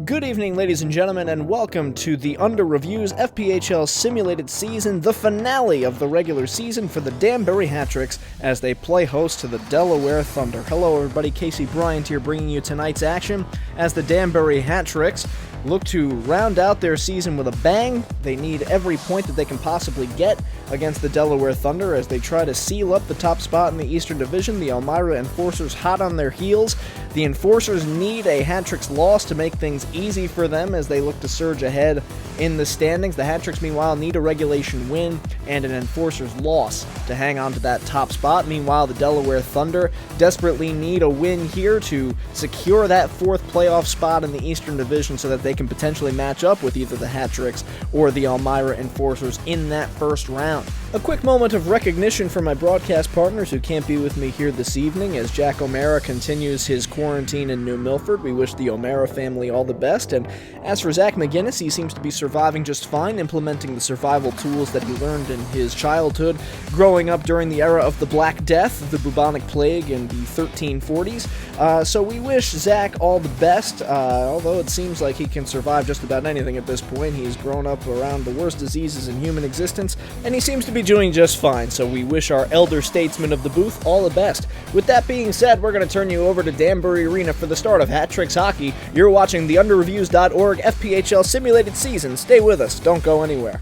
Good evening, ladies and gentlemen, and welcome to the Under Reviews FPHL Simulated Season, the finale of the regular season for the Danbury Hat-Tricks as they play host to the Delaware Thunder. Hello everybody, Casey Bryant here bringing you tonight's action as the Danbury Hat-Tricks look to round out their season with a bang. They need every point that they can possibly get against the Delaware Thunder as they try to seal up the top spot in the Eastern Division. The Elmira Enforcers hot on their heels. The Enforcers need a Hat-Tricks loss to make things easy for them as they look to surge ahead in the standings. The Hat-Tricks, meanwhile, need a regulation win and an Enforcers loss to hang on to that top spot. Meanwhile, the Delaware Thunder desperately need a win here to secure that fourth playoff spot in the Eastern Division so that they can potentially match up with either the Hat-Tricks or the Elmira Enforcers in that first round. A quick moment of recognition for my broadcast partners who can't be with me here this evening as Jack O'Mara continues his quarantine in New Milford. We wish the O'Mara family all the best, and as for Zach McGinnis, he seems to be surviving just fine, implementing the survival tools that he learned in his childhood, growing up during the era of the Black Death, the bubonic plague in the 1340s. So we wish Zach all the best, although it seems like he can survive just about anything at this point. He's grown up around the worst diseases in human existence, and he seems to be doing just fine, so we wish our elder statesman of the booth all the best. With that being said, we're going to turn you over to Danbury Arena for the start of Hat-Tricks Hockey. You're watching the UnderReviews.org FPHL Simulated Season. Stay with us. Don't go anywhere.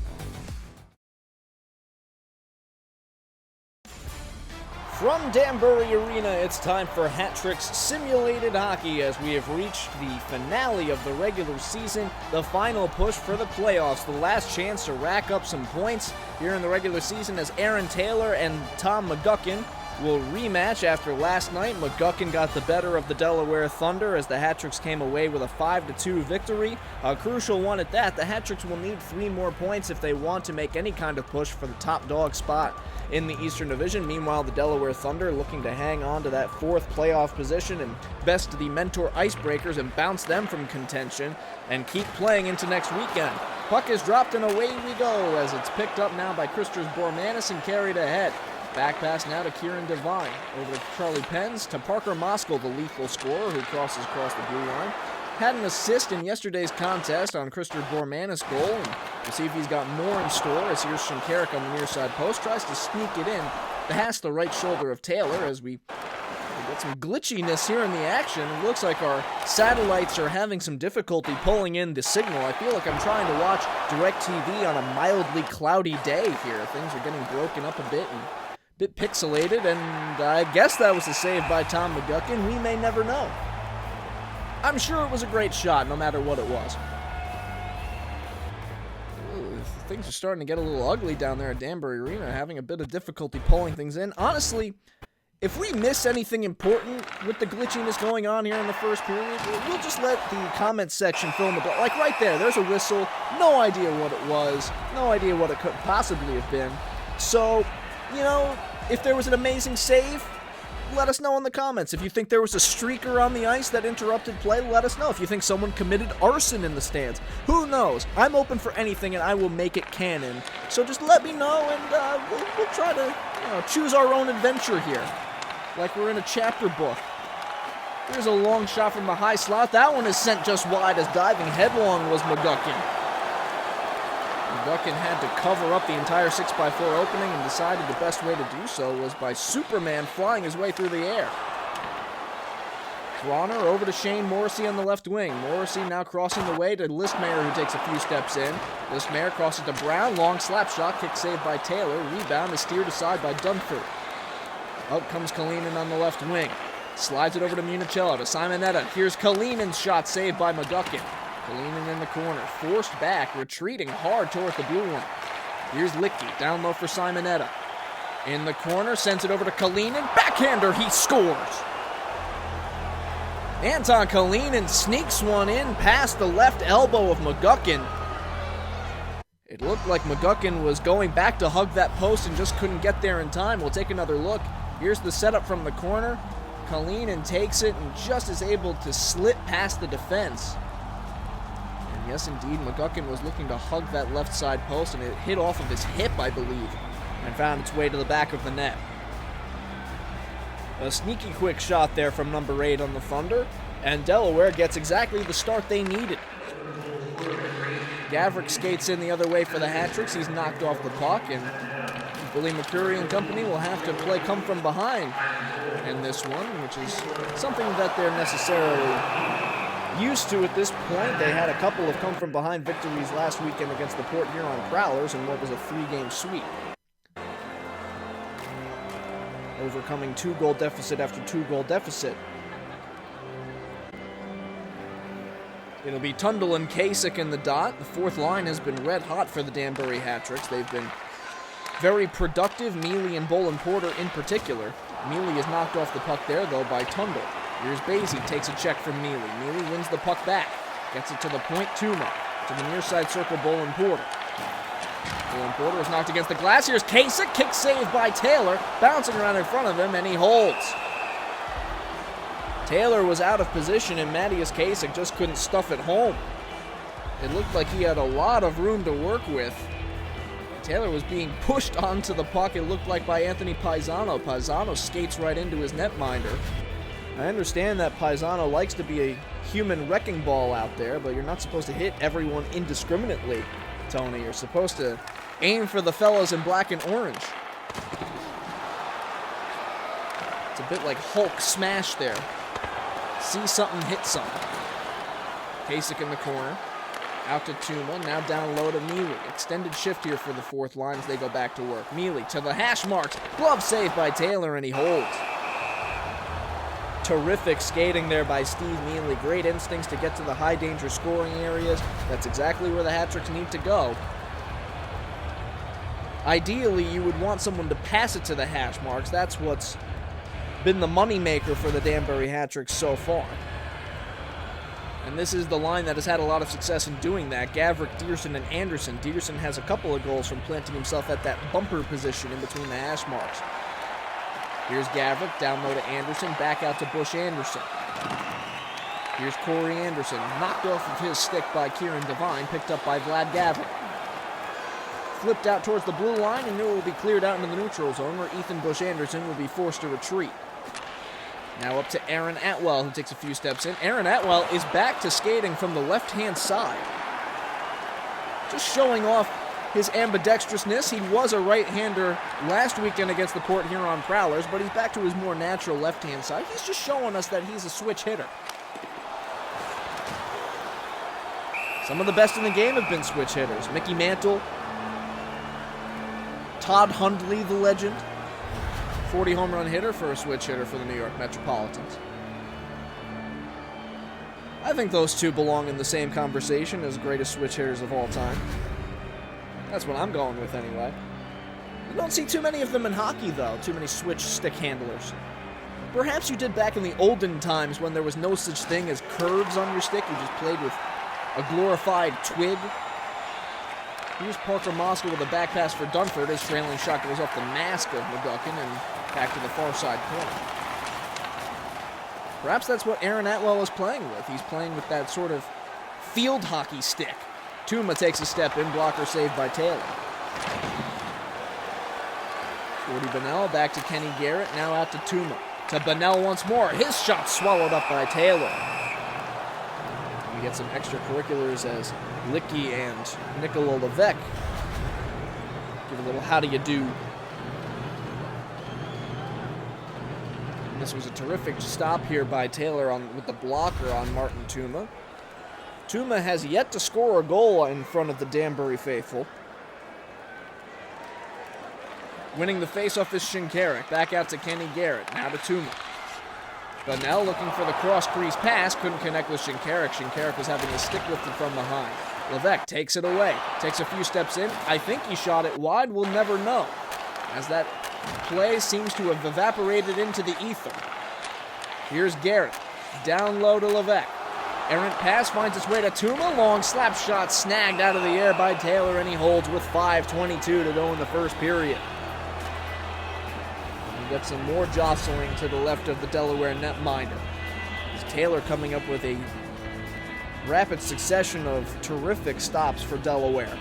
From Danbury Arena, it's time for Hat-Tricks Simulated Hockey as we have reached the finale of the regular season, the final push for the playoffs, the last chance to rack up some points here in the regular season as Aaron Taylor and Tom McGuckin will rematch after last night. McGuckin got the better of the Delaware Thunder as the Hat-Tricks came away with a 5-2 victory. A crucial one at that. The Hat-Tricks will need 3 more points if they want to make any kind of push for the top dog spot in the Eastern Division. Meanwhile, the Delaware Thunder looking to hang on to that 4th playoff position and best the Mentor Icebreakers and bounce them from contention and keep playing into next weekend. Puck is dropped and away we go as it's picked up now by Christopher Bormanis and carried ahead. Back pass now to Kieran Devine. Over to Charlie Penns to Parker Moskal, the lethal scorer who crosses across the blue line. Had an assist in yesterday's contest on Christopher Bormanis' goal, and we'll see if he's got more in store as here's Shinkarik on the near side post. Tries to sneak it in past the right shoulder of Taylor as we get some glitchiness here in the action. It looks like our satellites are having some difficulty pulling in the signal. I feel like I'm trying to watch DirecTV on a mildly cloudy day here. Things are getting broken up a bit and bit pixelated, and I guess that was a save by Tom McGuckin. We may never know. I'm sure it was a great shot, no matter what it was. Ooh, things are starting to get a little ugly down there at Danbury Arena, having a bit of difficulty pulling things in. Honestly, if we miss anything important with the glitchiness going on here in the first period, we'll just let the comments section fill in the blank. Like right there, there's a whistle, no idea what it was, no idea what it could possibly have been. So, you know, if there was an amazing save, let us know in the comments. If you think there was a streaker on the ice that interrupted play, let us know. If you think someone committed arson in the stands, who knows? I'm open for anything, and I will make it canon. So just let me know, and we'll try to choose our own adventure here, like we're in a chapter book. Here's a long shot from the high slot. That one is sent just wide as diving headlong was McGuckin. McGuckin had to cover up the entire 6x4 opening and decided the best way to do so was by Superman flying his way through the air. Bronner over to Shane Morrissey on the left wing. Morrissey now crossing the way to Listmeyer, who takes a few steps in. Listmeyer crosses to Brown. Long slap shot, kick saved by Taylor. Rebound is steered aside by Dunford. Out comes Kalinin on the left wing. Slides it over to Municello, to Simonetta. Here's Kalinen's shot saved by McGuckin. Kalinin in the corner, forced back, retreating hard toward the blue line. Here's Licky, down low for Simonetta. In the corner, sends it over to Kalinin. Backhander, he scores! Anton Kalinin sneaks one in past the left elbow of McGuckin. It looked like McGuckin was going back to hug that post and just couldn't get there in time. We'll take another look. Here's the setup from the corner. Kalinin takes it and just is able to slip past the defense. Yes, indeed, McGuckin was looking to hug that left side post, and it hit off of his hip, I believe, and found its way to the back of the net. A sneaky quick shot there from number 8 on the Thunder, and Delaware gets exactly the start they needed. Gavrik skates in the other way for the hat-tricks. He's knocked off the puck, and Billy McCurry and company will have to play come from behind in this one, which is something that they're necessarily used to at this point. They had a couple of come from behind victories last weekend against the Port Huron Prowlers in what was a 3-game sweep. Overcoming 2-goal deficit after 2-goal deficit. It'll be Tundle and Kasich in the dot. The fourth line has been red hot for the Danbury Hat-Tricks. They've been very productive, Mealy and Bolin Porter in particular. Mealy is knocked off the puck there, though, by Tundle. Here's Basie, takes a check from Mealy. Mealy wins the puck back. Gets it to the point, Tuma. To the near side circle, Bolin Porter. Bolin Porter is knocked against the glass. Here's Kasich, kick saved by Taylor. Bouncing around in front of him, and he holds. Taylor was out of position, and Matthias Kasich just couldn't stuff it home. It looked like he had a lot of room to work with. Taylor was being pushed onto the puck, it looked like, by Anthony Paisano. Paisano skates right into his netminder. I understand that Paisano likes to be a human wrecking ball out there, but you're not supposed to hit everyone indiscriminately, Tony. You're supposed to aim for the fellas in black and orange. It's a bit like Hulk smash there. See something, hit something. Kasich in the corner. Out to Tuma, now down low to Mealy. Extended shift here for the fourth line as they go back to work. Mealy to the hash marks. Glove saved by Taylor, and he holds. Terrific skating there by Steve Mealy. Great instincts to get to the high-danger scoring areas. That's exactly where the Hat-Tricks need to go. Ideally, you would want someone to pass it to the hash marks. That's what's been the moneymaker for the Danbury Hat-Tricks so far. And this is the line that has had a lot of success in doing that. Gavrik, Dearson, and Anderson. Dearson has a couple of goals from planting himself at that bumper position in between the hash marks. Here's Gavrik, down low to Anderson, back out to Bush Anderson. Here's Corey Anderson, knocked off of his stick by Kieran Devine, picked up by Vlad Gavrik. Flipped out towards the blue line, and it will be cleared out into the neutral zone, where Ethan Bush Anderson will be forced to retreat. Now up to Aaron Atwell, who takes a few steps in. Aaron Atwell is back to skating from the left-hand side. Just showing off his ambidextrousness. He was a right-hander last weekend against the Port Huron Prowlers, but he's back to his more natural left-hand side. He's just showing us that he's a switch hitter. Some of the best in the game have been switch hitters. Mickey Mantle, Todd Hundley, the legend. 40 home run hitter for a switch hitter for the New York Metropolitans. I think those two belong in the same conversation as greatest switch hitters of all time. That's what I'm going with anyway. You don't see too many of them in hockey, though, too many switch stick handlers. Perhaps you did back in the olden times when there was no such thing as curves on your stick. You just played with a glorified twig. Here's Parker Mosker with a back pass for Dunford as trailing shot goes off the mask of McGuckin and back to the far side corner. Perhaps that's what Aaron Atwell is playing with. He's playing with that sort of field hockey stick. Tuma takes a step in, blocker saved by Taylor. Jordy Bonnell back to Kenny Garrett, now out to Tuma. To Bonnell once more. His shot swallowed up by Taylor. We get some extracurriculars as Licky and Nicola Levesque give a little how do you do. And this was a terrific stop here by Taylor with the blocker on Martin Tuma. Tuma has yet to score a goal in front of the Danbury faithful. Winning the faceoff is Shinkarik. Back out to Kenny Garrett. Now to Tuma. Bonnell looking for the cross-crease pass. Couldn't connect with Shinkarik. Shinkarik was having his stick lifted from behind. Levesque takes it away. Takes a few steps in. I think he shot it wide. We'll never know, as that play seems to have evaporated into the ether. Here's Garrett. Down low to Levesque. Errant pass finds its way to Tuma. Long slap shot snagged out of the air by Taylor, and he holds with 5:22 to go in the first period. We get some more jostling to the left of the Delaware netminder. Taylor coming up with a rapid succession of terrific stops for Delaware.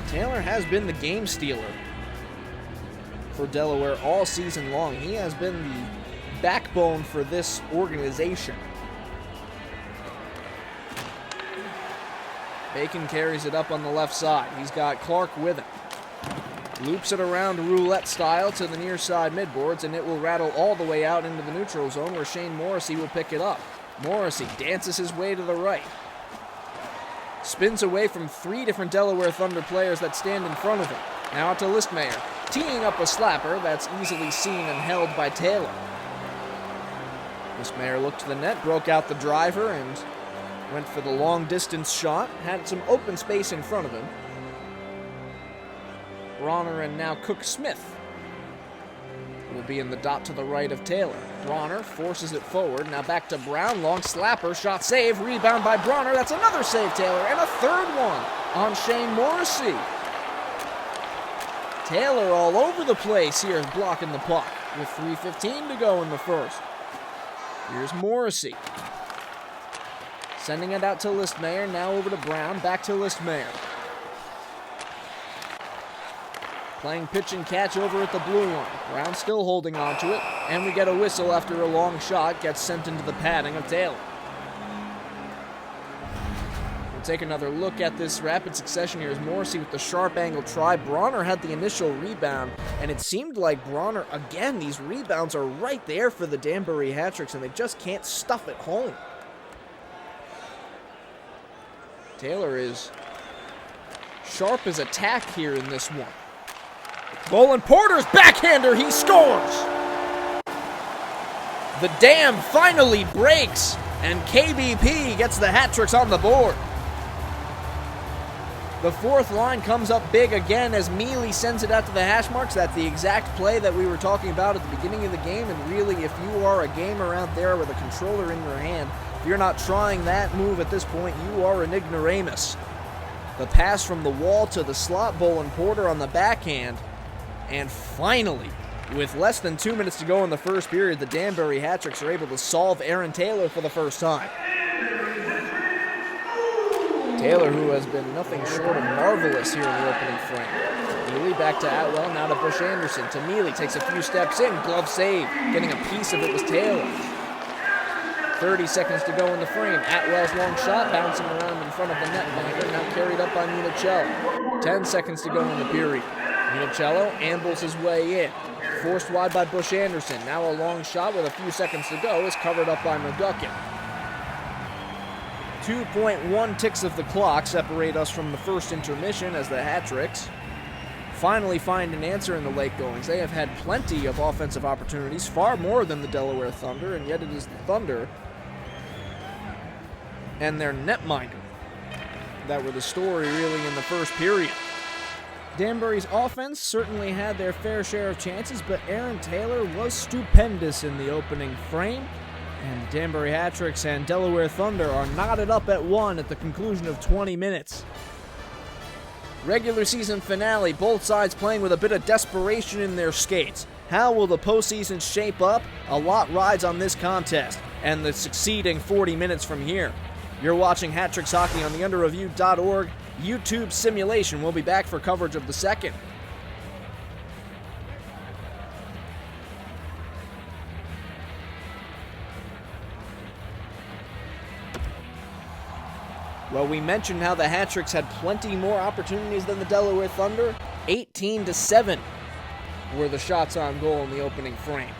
Taylor has been the game stealer for Delaware all season long. He has been the backbone for this organization. Bacon carries it up on the left side. He's got Clark with him. Loops it around roulette style to the near side midboards, and it will rattle all the way out into the neutral zone where Shane Morrissey will pick it up. Morrissey dances his way to the right. Spins away from 3 different Delaware Thunder players that stand in front of him. Now out to Listmeyer, teeing up a slapper that's easily seen and held by Taylor. Listmeyer looked to the net, broke out the driver, and went for the long-distance shot. Had some open space in front of him. Bronner and now Cook-Smith will be in the dot to the right of Taylor. Bronner forces it forward. Now back to Brown. Long slapper. Shot save. Rebound by Bronner. That's another save, Taylor. And a third one on Shane Morrissey. Taylor all over the place here blocking the puck with 3:15 to go in the first. Here's Morrissey. Sending it out to Listmeyer. Now over to Brown. Back to Listmeyer. Playing pitch and catch over at the blue line. Brown still holding on to it, and we get a whistle after a long shot gets sent into the padding of Taylor. We'll take another look at this rapid succession here as Morrissey with the sharp angle try. Bronner had the initial rebound, and it seemed like Bronner, again, these rebounds are right there for the Danbury Hat-Tricks, and they just can't stuff it home. Taylor is sharp as a tack here in this one. Boland Porter's backhander, he scores! The dam finally breaks, and KBP gets the Hat-Tricks on the board. The fourth line comes up big again as Mealy sends it out to the hash marks. That's the exact play that we were talking about at the beginning of the game, and really, if you are a gamer out there with a controller in your hand, if you're not trying that move at this point, you are an ignoramus. The pass from the wall to the slot, Boland Porter on the backhand. And finally, with less than 2 minutes to go in the first period, the Danbury Hat-Tricks are able to solve Aaron Taylor for the first time. Taylor, who has been nothing short of marvelous here in the opening frame. Mealy back to Atwell, now to Bush Anderson. To Mealy, takes a few steps in, glove save. Getting a piece of it was Taylor. 30 seconds to go in the frame. Atwell's long shot bouncing around in front of the netminder, now carried up by Municello. 10 seconds to go in the period. Municello ambles his way in. Forced wide by Bush Anderson. Now a long shot with a few seconds to go is covered up by McGuckin. 2.1 ticks of the clock separate us from the first intermission as the Hat-Tricks finally find an answer in the late goings. They have had plenty of offensive opportunities, far more than the Delaware Thunder, and yet it is the Thunder and their netminder that were the story really in the first period. Danbury's offense certainly had their fair share of chances, but Aaron Taylor was stupendous in the opening frame, and Danbury Hat-Tricks and Delaware Thunder are knotted up at 1 at the conclusion of 20 minutes. Regular season finale, both sides playing with a bit of desperation in their skates. How will the postseason shape up? A lot rides on this contest and the succeeding 40 minutes from here. You're watching Hat-Tricks Hockey on the underreview.org YouTube simulation. We'll be back for coverage of the second. Well, we mentioned how the Hat-Tricks had plenty more opportunities than the Delaware Thunder. 18-7 were the shots on goal in the opening frame.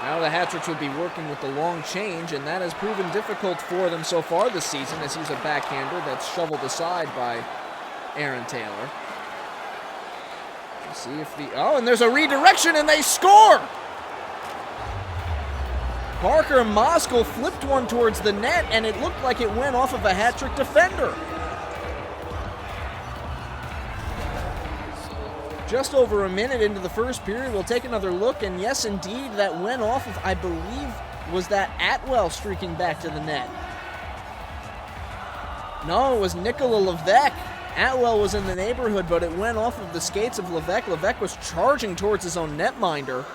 Now the Hat-Tricks would be working with the long change, and that has proven difficult for them so far this season as he's a backhander that's shoveled aside by Aaron Taylor. Let's see if and there's a redirection, and they score! Parker Moskal flipped one towards the net, and it looked like it went off of a Hat-Trick defender. Just over a minute into the first period, we'll take another look, and yes, indeed, that went off of, I believe, was that Atwell streaking back to the net. No, it was Nikola Levesque. Atwell was in the neighborhood, but it went off of the skates of Levesque. Levesque was charging towards his own netminder,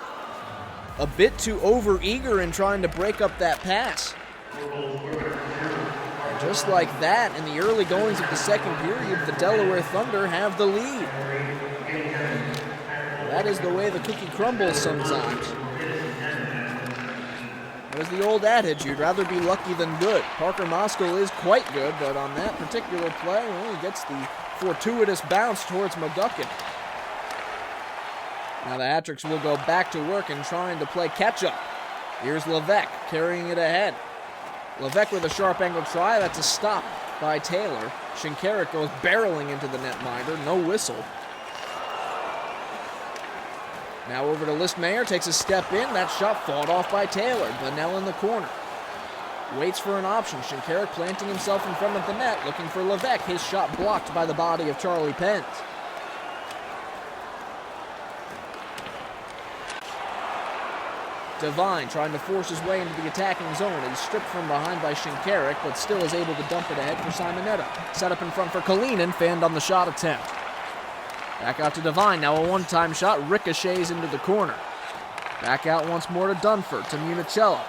a bit too over-eager in trying to break up that pass. And just like that, in the early goings of the second period, the Delaware Thunder have the lead. That is the way the cookie crumbles sometimes. There's the old adage, you'd rather be lucky than good. Parker Moskal is quite good, but on that particular play, well, he gets the fortuitous bounce towards McGuckin. Now the Hat-Tricks will go back to work and trying to play catch-up. Here's Levesque carrying it ahead. Levesque with a sharp angle try. That's a stop by Taylor. Shinkarik goes barreling into the netminder. No whistle. Now over to Listmeyer. Takes a step in. That shot fought off by Taylor. Bunnell in the corner. Waits for an option. Shinkarik planting himself in front of the net. Looking for Levesque. His shot blocked by the body of Charlie Pence. Devine trying to force his way into the attacking zone. He's stripped from behind by Shinkarik, but still is able to dump it ahead for Simonetta. Set up in front for Kalinin, fanned on the shot attempt. Back out to Devine, now a one-time shot, ricochets into the corner. Back out once more to Dunford, to Municello.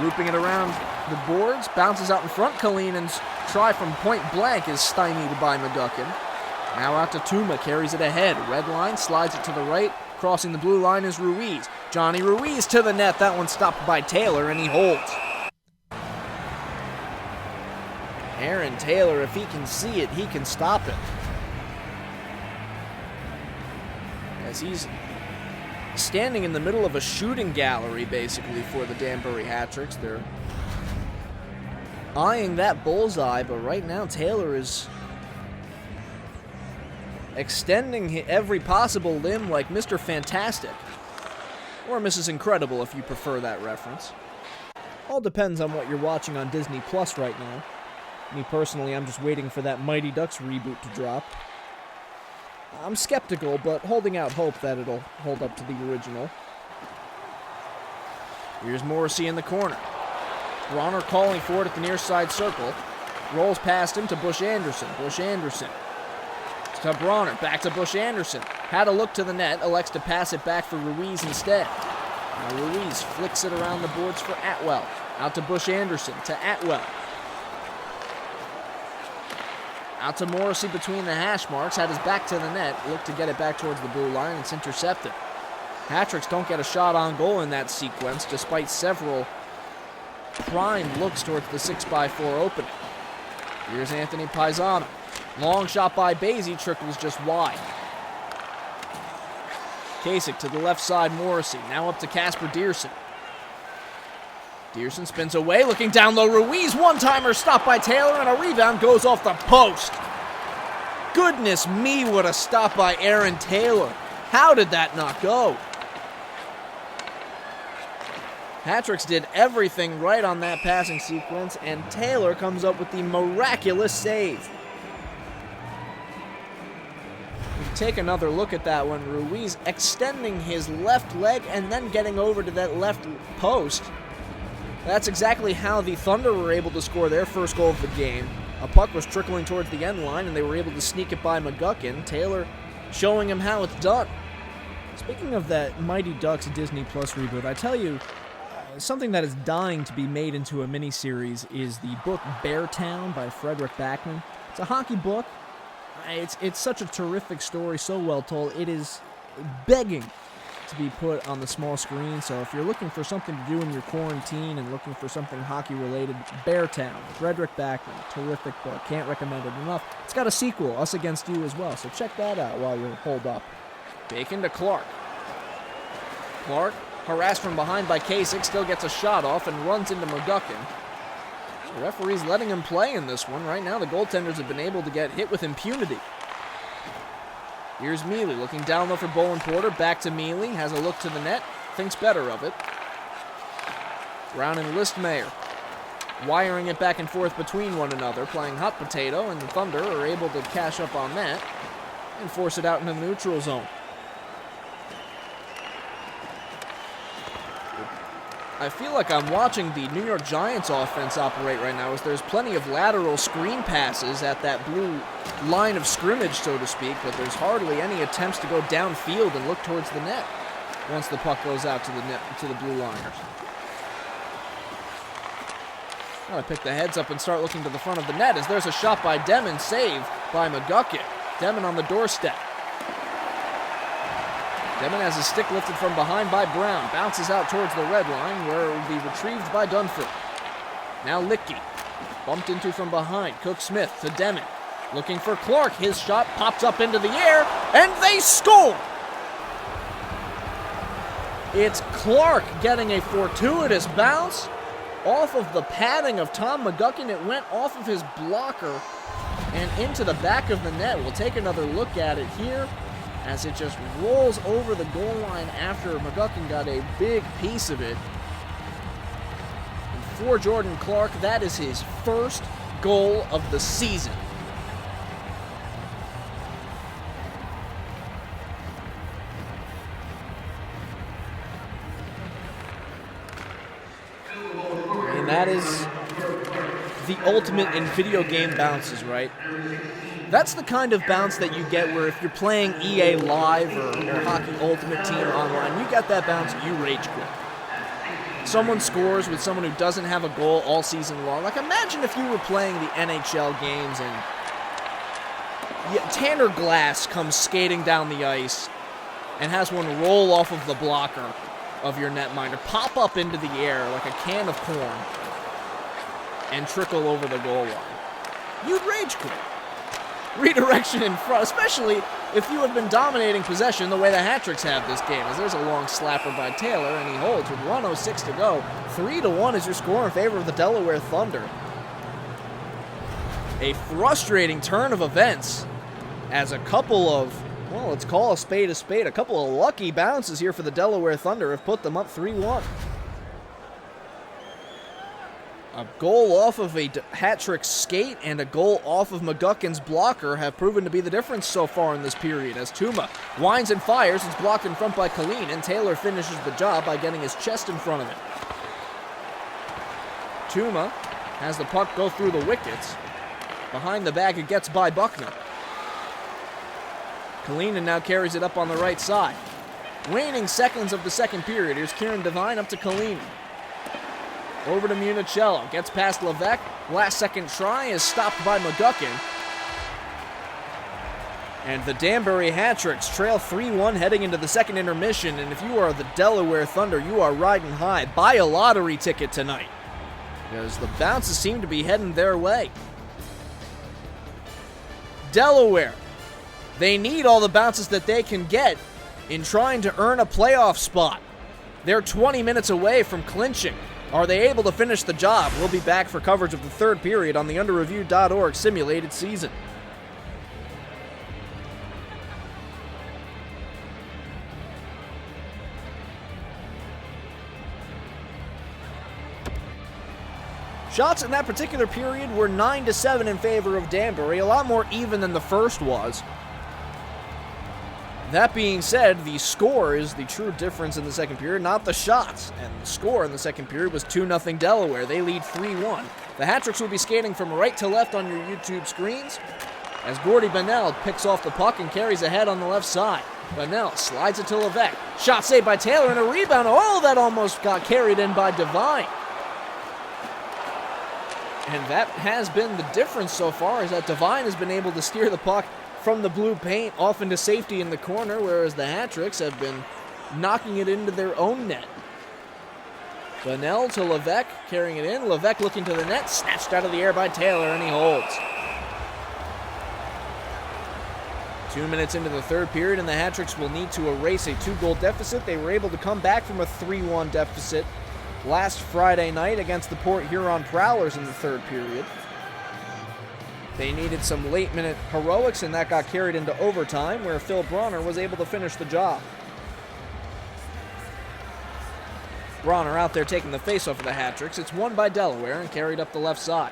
Looping it around the boards, bounces out in front. Kalinen's try from point blank is stymied by McGuckin. Now out to Tuma, carries it ahead. Red line, slides it to the right. Crossing the blue line is Ruiz. Johnny Ruiz to the net. That one stopped by Taylor, and he holds. Aaron Taylor, if he can see it, he can stop it. As he's standing in the middle of a shooting gallery, basically, for the Danbury Hat-Tricks. They're eyeing that bullseye, but right now Taylor is extending every possible limb like Mr. Fantastic. Or Mrs. Incredible, if you prefer that reference. All depends on what you're watching on Disney Plus right now. Me personally, I'm just waiting for that Mighty Ducks reboot to drop. I'm skeptical, but holding out hope that it'll hold up to the original. Here's Morrissey in the corner. Bronner calling for it at the near side circle. Rolls past him to Bush Anderson. Bush Anderson to Bronner, back to Bush Anderson. Had a look to the net, elects to pass it back for Ruiz instead. Now Ruiz flicks it around the boards for Atwell. Out to Bush Anderson, to Atwell. Out to Morrissey between the hash marks, had his back to the net, looked to get it back towards the blue line, it's intercepted. Hat-Tricks don't get a shot on goal in that sequence, despite several primed looks towards the 6x4 opening. Here's Anthony Paisano. Long shot by Basie, trickles just wide. Kasich to the left side, Morrissey. Now up to Casper Dearson. Dearson spins away, looking down low. Ruiz, one-timer stopped by Taylor, and a rebound goes off the post. Goodness me, what a stop by Aaron Taylor. How did that not go? Hat-Tricks did everything right on that passing sequence, and Taylor comes up with the miraculous save. Take another look at that one. Ruiz extending his left leg and then getting over to that left post. That's exactly how the Thunder were able to score their first goal of the game. A puck was trickling towards the end line and they were able to sneak it by McGuckin. Taylor showing him how it's done. Speaking of that Mighty Ducks Disney Plus reboot, I tell you, something that is dying to be made into a miniseries is the book Beartown by Frederick Backman. It's a hockey book. It's such a terrific story, so well told. It is begging to be put on the small screen, so if you're looking for something to do in your quarantine and looking for something hockey-related, Beartown, Frederick Backman, terrific book. Can't recommend it enough. It's got a sequel, Us Against You, as well, so check that out while you're holed up. Bacon to Clark. Clark, harassed from behind by Kasich, still gets a shot off and runs into McGuckin. The referee's letting him play in this one. Right now, the goaltenders have been able to get hit with impunity. Here's Mealy looking down low for Bowen Porter. Back to Mealy. Has a look to the net. Thinks better of it. Brown and Listmeyer wiring it back and forth between one another, playing hot potato, and the Thunder are able to cash up on that and force it out into the neutral zone. I feel like I'm watching the New York Giants offense operate right now, as there's plenty of lateral screen passes at that blue line of scrimmage, so to speak, but there's hardly any attempts to go downfield and look towards the net once the puck goes out to the net, to the blue liners. Gotta pick the heads up and start looking to the front of the net, as there's a shot by Demon, saved by McGuckin. Demon on the doorstep. Demon has his stick lifted from behind by Brown. Bounces out towards the red line where it will be retrieved by Dunford. Now Licky. Bumped into from behind. Cook Smith to Demon. Looking for Clark. His shot pops up into the air, and they score! It's Clark getting a fortuitous bounce off of the padding of Tom McGuckin. It went off of his blocker and into the back of the net. We'll take another look at it here as it just rolls over the goal line after McGuckin got a big piece of it. And for Jordan Clark, that is his first goal of the season. And that is the ultimate in video game bounces, right? That's the kind of bounce that you get where if you're playing EA Live or Hockey Ultimate Team online, you get that bounce, you rage quit. Someone scores with someone who doesn't have a goal all season long. Like, imagine if you were playing the NHL games and Tanner Glass comes skating down the ice and has one roll off of the blocker of your netminder, pop up into the air like a can of corn, and trickle over the goal line. You'd rage quit. Redirection in front, especially if you have been dominating possession the way the Hat-Tricks have this game, as there's a long slapper by Taylor, and he holds with 1:06 to go. 3-1 is your score in favor of the Delaware Thunder. A frustrating turn of events as a couple of, well, let's call a spade, a couple of lucky bounces here for the Delaware Thunder have put them up 3-1. A goal off of a hat-trick skate and a goal off of McGuckin's blocker have proven to be the difference so far in this period, as Tuma winds and fires. It's blocked in front by Colleen, and Taylor finishes the job by getting his chest in front of it. Tuma has the puck go through the wickets. Behind the bag, it gets by Buckner. Kalina now carries it up on the right side. Waning seconds of the second period. Here's Kieran Devine up to Kalina. Over to Municello. Gets past Levesque. Last second try is stopped by McGuckin. And the Danbury Hat-Tricks trail 3-1 heading into the second intermission. And if you are the Delaware Thunder, you are riding high. Buy a lottery ticket tonight, because the bounces seem to be heading their way. Delaware, they need all the bounces that they can get in trying to earn a playoff spot. They're 20 minutes away from clinching. Are they able to finish the job? We'll be back for coverage of the third period on the underreview.org simulated season. Shots in that particular period were 9-7 in favor of Danbury, a lot more even than the first was. That being said, the score is the true difference in the second period, not the shots. And the score in the second period was 2-0 Delaware. They lead 3-1. The Hat-Tricks will be skating from right to left on your YouTube screens as Gordy Bennell picks off the puck and carries ahead on the left side. Bennell slides it to Levesque. Shot saved by Taylor and a rebound. Oh, that almost got carried in by Devine. And that has been the difference so far, is that Devine has been able to steer the puck from the blue paint off into safety in the corner, whereas the Hat-Tricks have been knocking it into their own net. Bennell to Levesque, carrying it in. Levesque looking to the net, snatched out of the air by Taylor, and he holds. 2 minutes into the third period, and the Hat-Tricks will need to erase a 2-goal deficit. They were able to come back from a 3-1 deficit last Friday night against the Port Huron Prowlers in the third period. They needed some late-minute heroics, and that got carried into overtime, where Phil Bronner was able to finish the job. Bronner out there taking the face-off of the Hat-Tricks. It's won by Delaware and carried up the left side.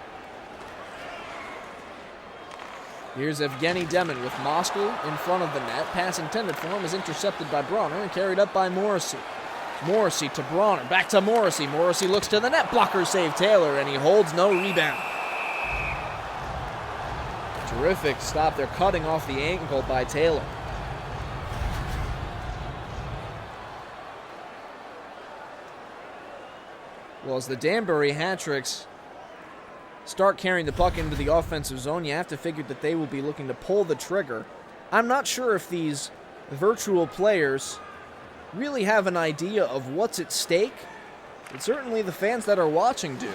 Here's Evgeny Demon with Moskal in front of the net. Pass intended for him is intercepted by Bronner and carried up by Morrissey. Morrissey to Bronner, back to Morrissey. Morrissey looks to the net, blocker save Taylor, and he holds no rebound. Terrific stop. They're cutting off the ankle by Taylor. Well, as the Danbury Hat-Tricks start carrying the puck into the offensive zone, you have to figure that they will be looking to pull the trigger. I'm not sure if these virtual players really have an idea of what's at stake, but certainly the fans that are watching do.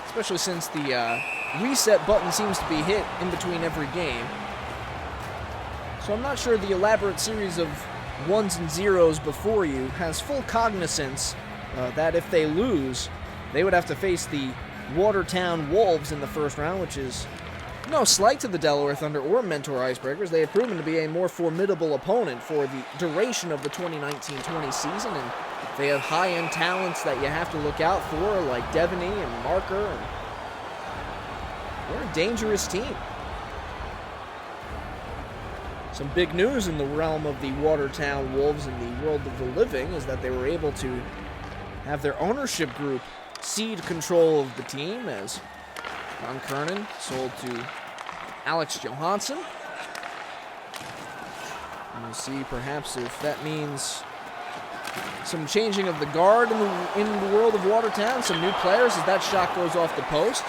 Especially since the reset button seems to be hit in between every game. So I'm not sure the elaborate series of ones and zeros before you has full cognizance that if they lose, they would have to face the Watertown Wolves in the first round, which is no slight to the Delaware Thunder or Mentor Icebreakers. They have proven to be a more formidable opponent for the duration of the 2019-20 season, and they have high-end talents that you have to look out for, like Devaney and Marker, and they're a dangerous team. Some big news in the realm of the Watertown Wolves in the world of the living is that they were able to have their ownership group cede control of the team as Ron Kernan sold to Alex Johansson. And we'll see perhaps if that means some changing of the guard in the world of Watertown, some new players as that shot goes off the post.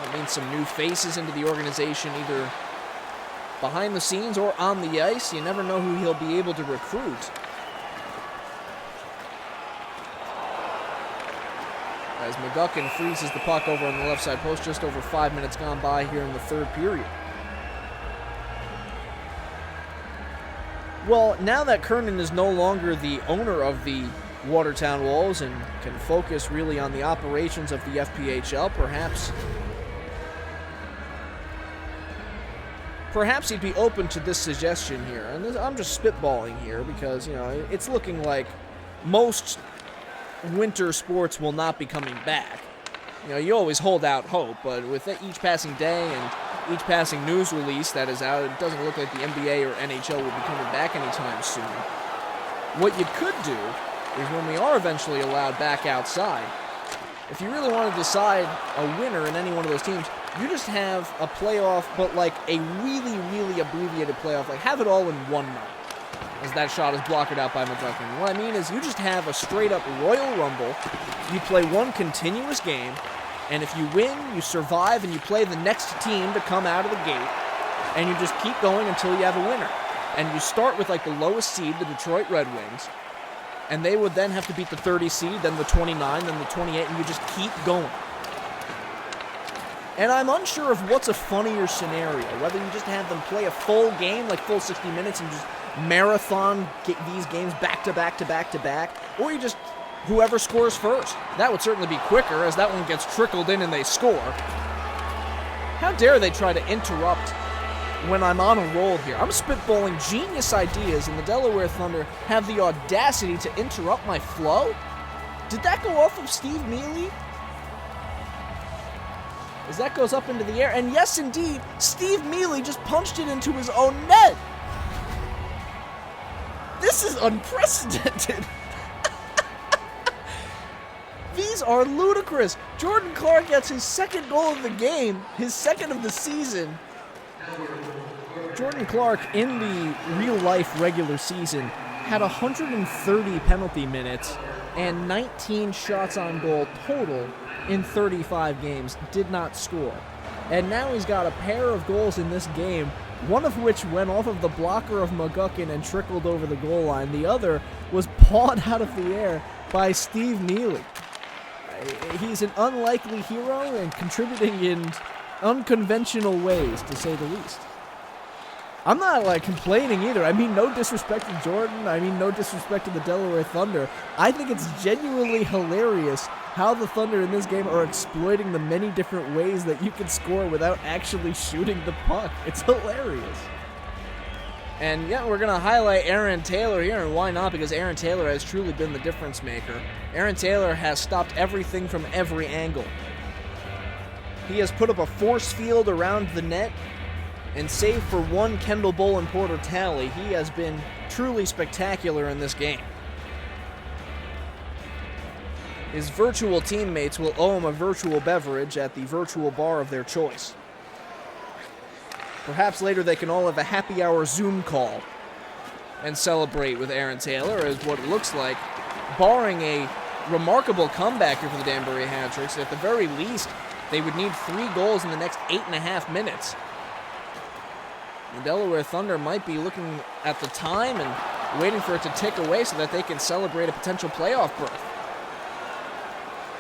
That means some new faces into the organization, either behind the scenes or on the ice. You never know who he'll be able to recruit. As McGuckin freezes the puck over on the left side post, just over 5 minutes gone by here in the third period. Well, now that Kernan is no longer the owner of the Watertown Wolves and can focus really on the operations of the FPHL, perhaps he'd be open to this suggestion here. And I'm just spitballing here because, you know, it's looking like most winter sports will not be coming back. You know, you always hold out hope, but with each passing day and each passing news release that is out, it doesn't look like the NBA or NHL will be coming back anytime soon. What you could do is when we are eventually allowed back outside, if you really want to decide a winner in any one of those teams, you just have a playoff, but like a really, really abbreviated playoff. Like, have it all in one night. As that shot is blocked out by McGuckin. What I mean is you just have a straight-up Royal Rumble. You play one continuous game, and if you win, you survive, and you play the next team to come out of the gate, and you just keep going until you have a winner. And you start with, like, the lowest seed, the Detroit Red Wings, and they would then have to beat the 30 seed, then the 29, then the 28, and you just keep going. And I'm unsure of what's a funnier scenario, whether you just have them play a full game, like full 60 minutes, and just marathon these games back to back to back to back, or you just whoever scores first. That would certainly be quicker, as that one gets trickled in and they score. How dare they try to interrupt when I'm on a roll here? I'm spitballing genius ideas, and the Delaware Thunder have the audacity to interrupt my flow? Did that go off of Steve Mealy? As that goes up into the air, and yes, indeed, Steve Mealy just punched it into his own net. This is unprecedented. These are ludicrous. Jordan Clark gets his second goal of the game, his second of the season. Jordan Clark, in the real-life regular season, had 130 penalty minutes and 19 shots on goal total in 35 games, did not score. And now he's got a pair of goals in this game, one of which went off of the blocker of McGuckin and trickled over the goal line. The other was pawed out of the air by Steve Mealy. He's an unlikely hero and contributing in unconventional ways, to say the least. I'm not, complaining either. I mean, no disrespect to Jordan. I mean, no disrespect to the Delaware Thunder. I think it's genuinely hilarious how the Thunder in this game are exploiting the many different ways that you can score without actually shooting the puck. It's hilarious. And yeah, we're going to highlight Aaron Taylor here, and why not? Because Aaron Taylor has truly been the difference maker. Aaron Taylor has stopped everything from every angle. He has put up a force field around the net, and save for one Kendall Bolin Porter tally, he has been truly spectacular in this game. His virtual teammates will owe him a virtual beverage at the virtual bar of their choice. Perhaps later they can all have a happy hour Zoom call and celebrate with Aaron Taylor, as what it looks like, barring a remarkable comeback here for the Danbury Hat-Tricks. At the very least, they would need 3 goals in the next 8.5 minutes. The Delaware Thunder might be looking at the time and waiting for it to tick away so that they can celebrate a potential playoff berth.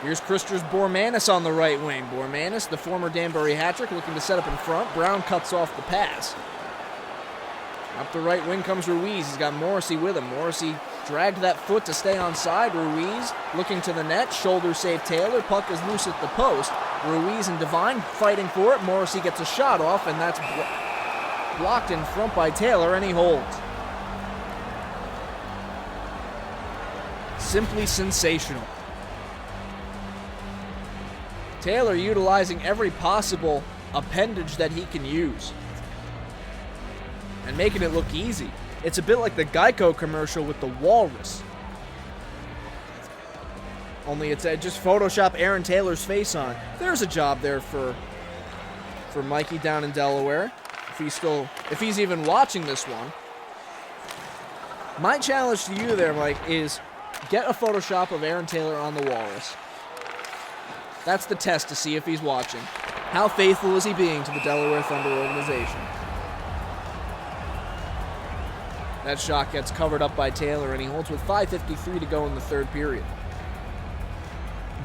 Here's Christers Bormanis on the right wing. Bormanis, the former Danbury hat-trick, looking to set up in front. Brown cuts off the pass. Up the right wing comes Ruiz. He's got Morrissey with him. Morrissey dragged that foot to stay onside. Ruiz looking to the net. Shoulder save Taylor. Puck is loose at the post. Ruiz and Devine fighting for it. Morrissey gets a shot off, and that's blocked in front by Taylor, and he holds. Simply sensational. Taylor utilizing every possible appendage that he can use and making it look easy. It's a bit like the Geico commercial with the walrus. Only it's just Photoshop Aaron Taylor's face on. There's a job there for Mikey down in Delaware, if he's even watching this one. My challenge to you there, Mike, is get a Photoshop of Aaron Taylor on the walrus. That's the test to see if he's watching. How faithful is he being to the Delaware Thunder organization? That shot gets covered up by Taylor, and he holds with 5:53 to go in the third period.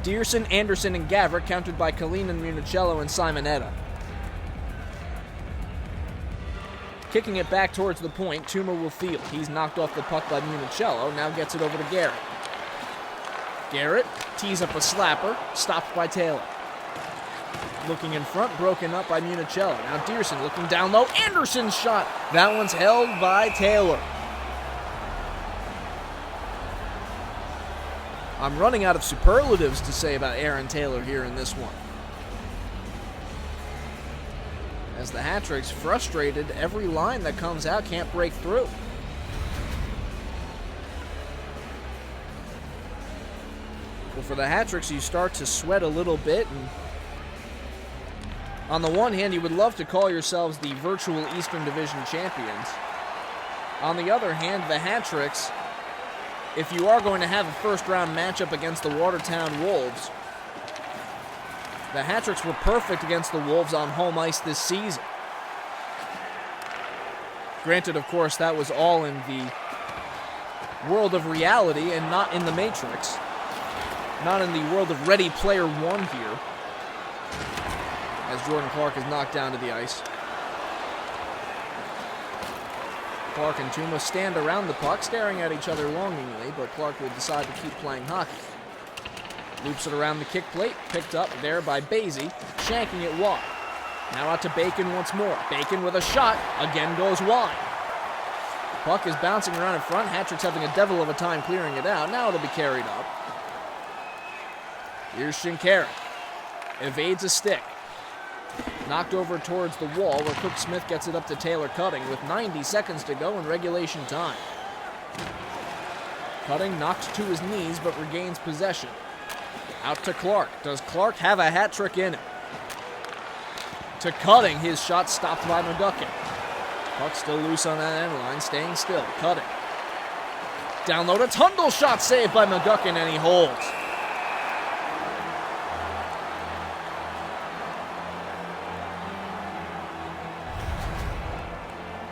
Dearson, Anderson, and Gavrick countered by Kalinin, Municello, and Simonetta. Kicking it back towards the point, Toomer will field. He's knocked off the puck by Municello, now gets it over to Garrett. Garrett tees up a slapper, stopped by Taylor. Looking in front, broken up by Municello. Now Dearson looking down low. Anderson's shot. That one's held by Taylor. I'm running out of superlatives to say about Aaron Taylor here in this one. As the hat-tricks frustrated, every line that comes out can't break through. Well, for the hat-tricks, you start to sweat a little bit, and on the one hand, you would love to call yourselves the virtual Eastern Division champions. On the other hand, the hat-tricks, if you are going to have a first-round matchup against the Watertown Wolves, the hat-tricks were perfect against the Wolves on home ice this season. Granted, of course, that was all in the world of reality and not in the Matrix. Not in the world of Ready Player One here, as Jordan Clark is knocked down to the ice. Clark and Tuma stand around the puck, staring at each other longingly, but Clark will decide to keep playing hockey. Loops it around the kick plate, picked up there by Basie, shanking it wide. Now out to Bacon once more. Bacon with a shot, again goes wide. Puck is bouncing around in front. Hat-trick's having a devil of a time clearing it out. Now it'll be carried up. Here's Shinkarik. Evades a stick. Knocked over towards the wall where Cook Smith gets it up to Taylor Cutting with 90 seconds to go in regulation time. Cutting knocked to his knees but regains possession. Out to Clark. Does Clark have a hat trick in him? To Cutting, his shot stopped by McGuckin. Puck still loose on that end line, staying still. Cutting. Down low to Tundle, shot saved by McGuckin, and he holds.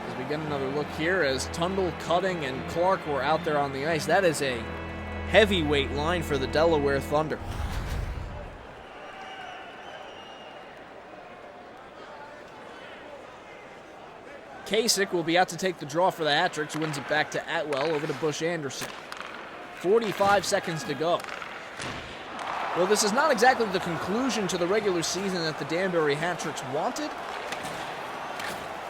As we get another look here, as Tundle, Cutting, and Clark were out there on the ice, that is a heavyweight line for the Delaware Thunder. Kasich will be out to take the draw for the hat-tricks, who wins it back to Atwell over to Bush Anderson. 45 seconds to go. Well, this is not exactly the conclusion to the regular season that the Danbury hat-tricks wanted.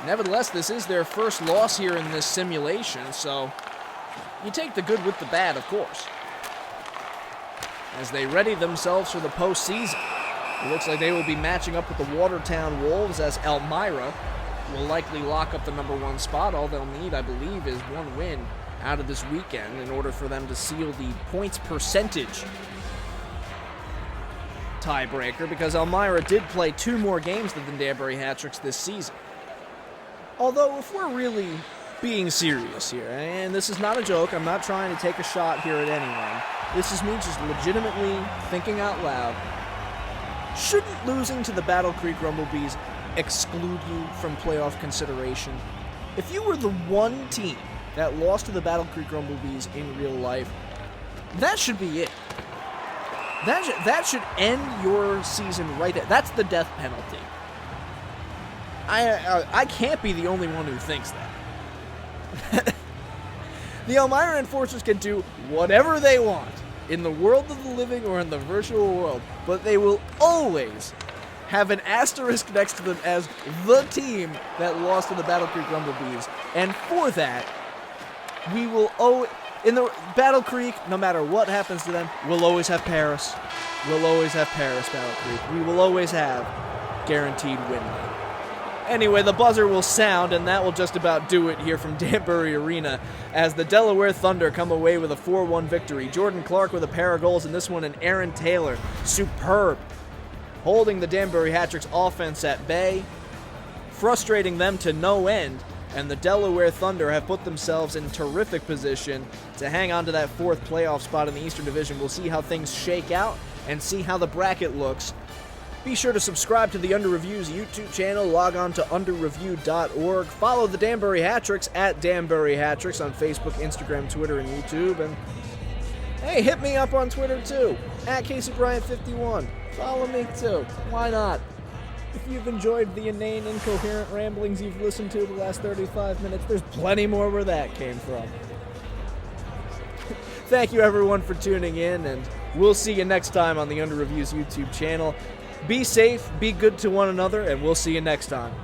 Nevertheless, this is their first loss here in this simulation, so you take the good with the bad, of course. As they ready themselves for the postseason, it looks like they will be matching up with the Watertown Wolves, as Elmira will likely lock up the number one spot. All they'll need, I believe, is one win out of this weekend in order for them to seal the points percentage tiebreaker, because Elmira did play 2 more games than the Danbury hat-tricks this season. Although, if we're really being serious here, and this is not a joke, I'm not trying to take a shot here at anyone. This is me just legitimately thinking out loud. Shouldn't losing to the Battle Creek Rumblebees exclude you from playoff consideration? if you were the one team that lost to the Battle Creek Rumblebees in real life, that should be it. That should end your season right there. That's the death penalty. I can't be the only one who thinks that. The Elmira Enforcers can do whatever they want in the world of the living or in the virtual world, but they will always have an asterisk next to them as the team that lost to the Battle Creek Rumblebees. And for that, we will in the Battle Creek, no matter what happens to them, we'll always have Paris. We'll always have Paris, Battle Creek. We will always have guaranteed win rate. Anyway, the buzzer will sound, and that will just about do it here from Danbury Arena as the Delaware Thunder come away with a 4-1 victory. Jordan Clark with a pair of goals in this one, and Aaron Taylor, superb, holding the Danbury Hat-Tricks offense at bay, frustrating them to no end, and the Delaware Thunder have put themselves in terrific position to hang on to that fourth playoff spot in the Eastern Division. We'll see how things shake out and see how the bracket looks. Be sure to subscribe to the Under Reviews YouTube channel. Log on to underreview.org. Follow the Danbury Hat-Tricks at Danbury Hat-Tricks on Facebook, Instagram, Twitter, and YouTube. And hey, hit me up on Twitter too, at CaseyBryant51. Follow me too. Why not? If you've enjoyed the inane, incoherent ramblings you've listened to the last 35 minutes, there's plenty more where that came from. Thank you everyone for tuning in, and we'll see you next time on the Under Reviews YouTube channel. Be safe, be good to one another, and we'll see you next time.